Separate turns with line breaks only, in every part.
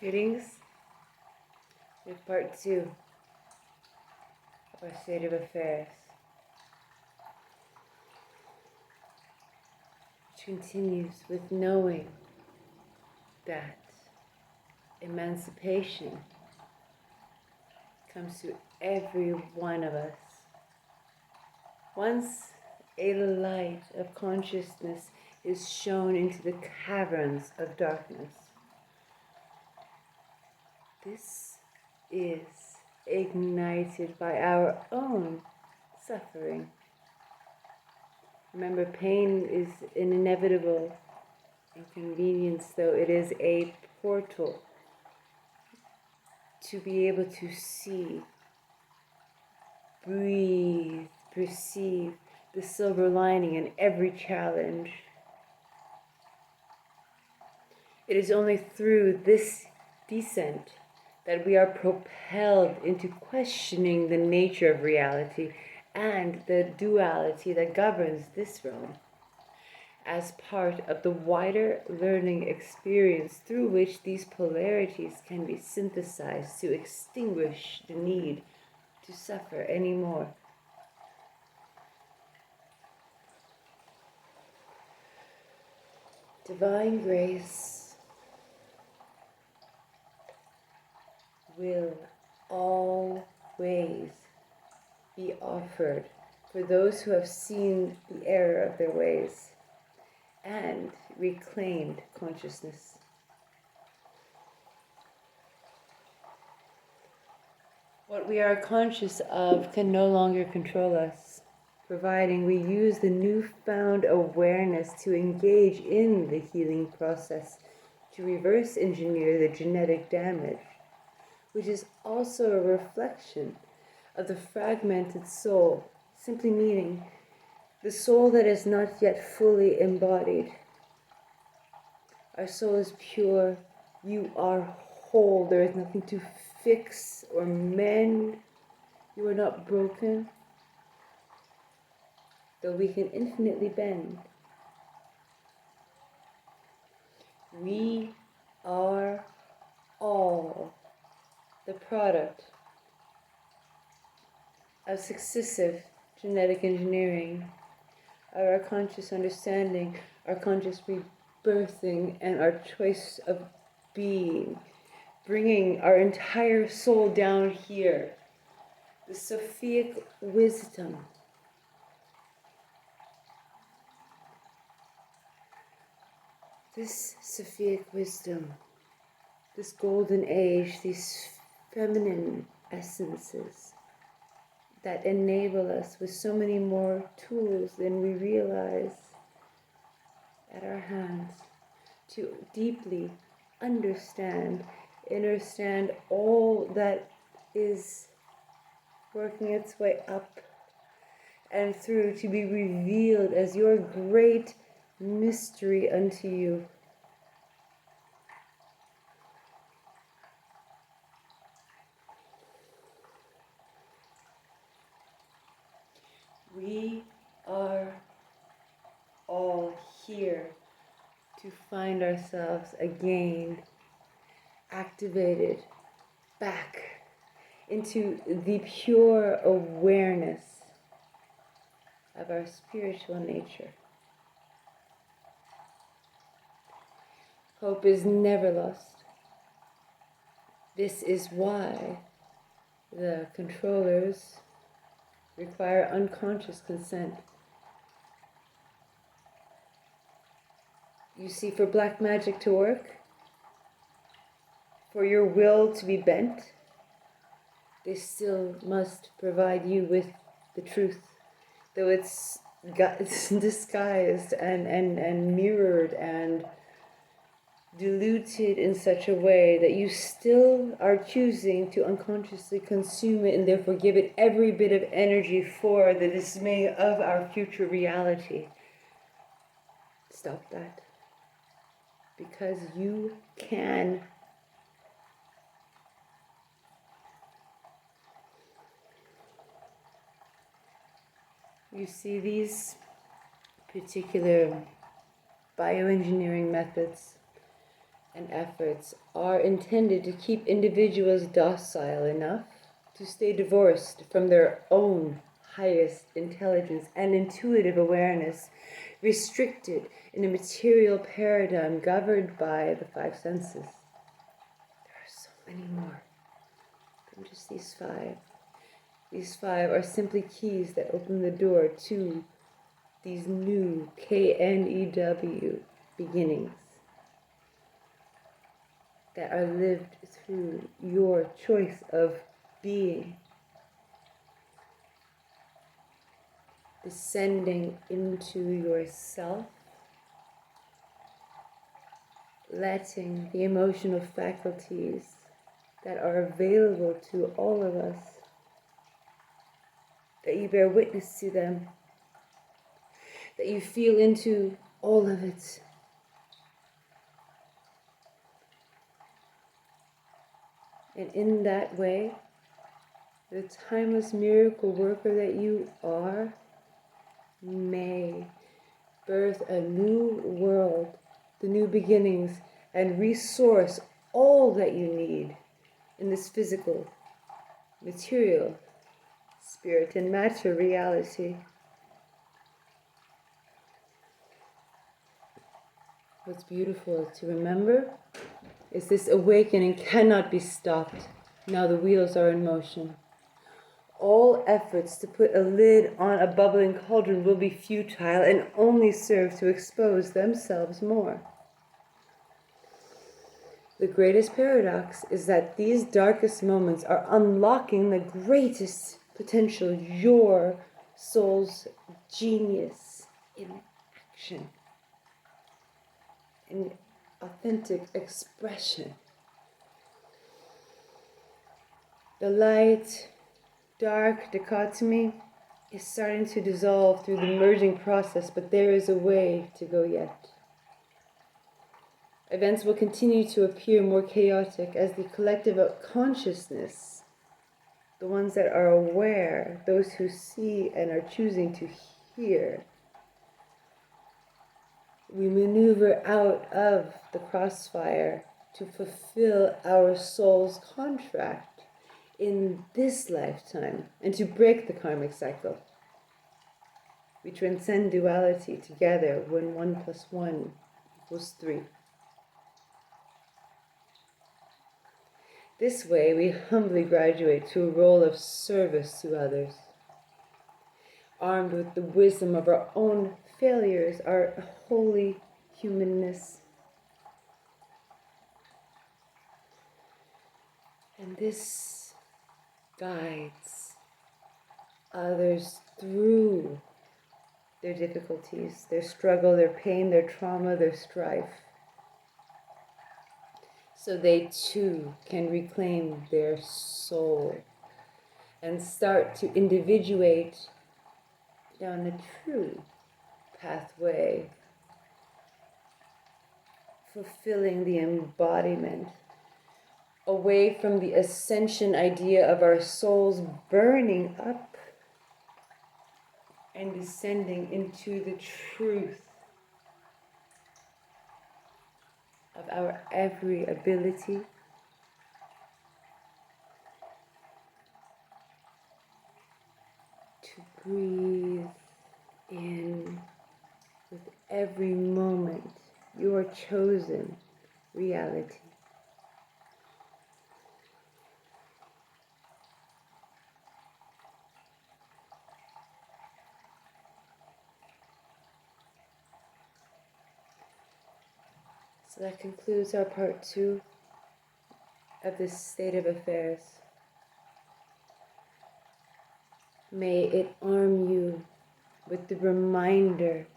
Greetings with part 2 of our state of affairs, which continues with knowing that emancipation comes to every one of us. Once a light of consciousness is shown into the caverns of darkness, this is ignited by our own suffering. Remember, pain is an inevitable inconvenience, though it is a portal to be able to see, breathe, perceive the silver lining in every challenge. It is only through this descent that we are propelled into questioning the nature of reality and the duality that governs this realm, as part of the wider learning experience through which these polarities can be synthesized to extinguish the need to suffer anymore. Divine grace will always be offered for those who have seen the error of their ways and reclaimed consciousness. What we are conscious of can no longer control us, providing we use the newfound awareness to engage in the healing process to reverse engineer the genetic damage, which is also a reflection of the fragmented soul, simply meaning the soul that is not yet fully embodied. Our soul is pure. You are whole. There is nothing to fix or mend. You are not broken, though we can infinitely bend. We are all the product of successive genetic engineering, of our conscious understanding, our conscious rebirthing, and our choice of being, bringing our entire soul down here. The Sophic wisdom. This Sophic wisdom, this golden age, these feminine essences that enable us with so many more tools than we realize at our hands to deeply understand all that is working its way up and through to be revealed as your great mystery unto you. We are all here to find ourselves again activated back into the pure awareness of our spiritual nature. Hope is never lost. This is why the controllers require unconscious consent. You see, for black magic to work, for your will to be bent, they still must provide you with the truth, though it's disguised and mirrored and diluted in such a way that you still are choosing to unconsciously consume it and therefore give it every bit of energy for the dismay of our future reality. Stop that. Because you can. You see, these particular bioengineering methods and efforts are intended to keep individuals docile enough to stay divorced from their own highest intelligence and intuitive awareness, restricted in a material paradigm governed by the five senses. There are so many more than just these five. These five are simply keys that open the door to these new KNEW beginnings that are lived through your choice of being, descending into yourself, letting the emotional faculties that are available to all of us, that you bear witness to them, that you feel into all of it. And in that way, the timeless miracle worker that you are may birth a new world, the new beginnings, and resource all that you need in this physical, material, spirit, and matter reality. What's beautiful to remember is this awakening cannot be stopped now the wheels are in motion. All efforts to put a lid on a bubbling cauldron will be futile and only serve to expose themselves more. The greatest paradox is that these darkest moments are unlocking the greatest potential, your soul's genius in action, in authentic expression. The light, dark dichotomy is starting to dissolve through the merging process, but there is a way to go yet. Events will continue to appear more chaotic as the collective consciousness, the ones that are aware, those who see and are choosing to hear, we maneuver out of the crossfire to fulfill our soul's contract in this lifetime and to break the karmic cycle. We transcend duality together when 1 + 1 = 3. This way we humbly graduate to a role of service to others, armed with the wisdom of our own failures, our holy humanness. And this guides others through their difficulties, their struggle, their pain, their trauma, their strife, so they too can reclaim their soul and start to individuate down the true pathway, fulfilling the embodiment, away from the ascension idea of our souls burning up and descending into the truth of our every ability to breathe in with every moment your chosen reality. So that concludes our part 2 of this state of affairs. May it arm you with the reminder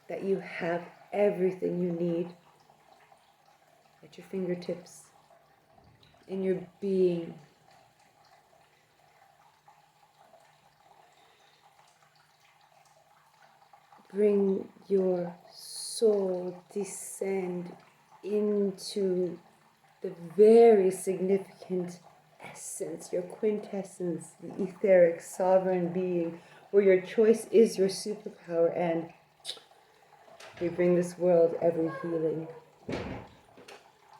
that you have everything you need at your fingertips, in your being. Bring your soul, descend into the very significant essence, your quintessence, the etheric sovereign being, where your choice is your superpower, and we bring this world every healing.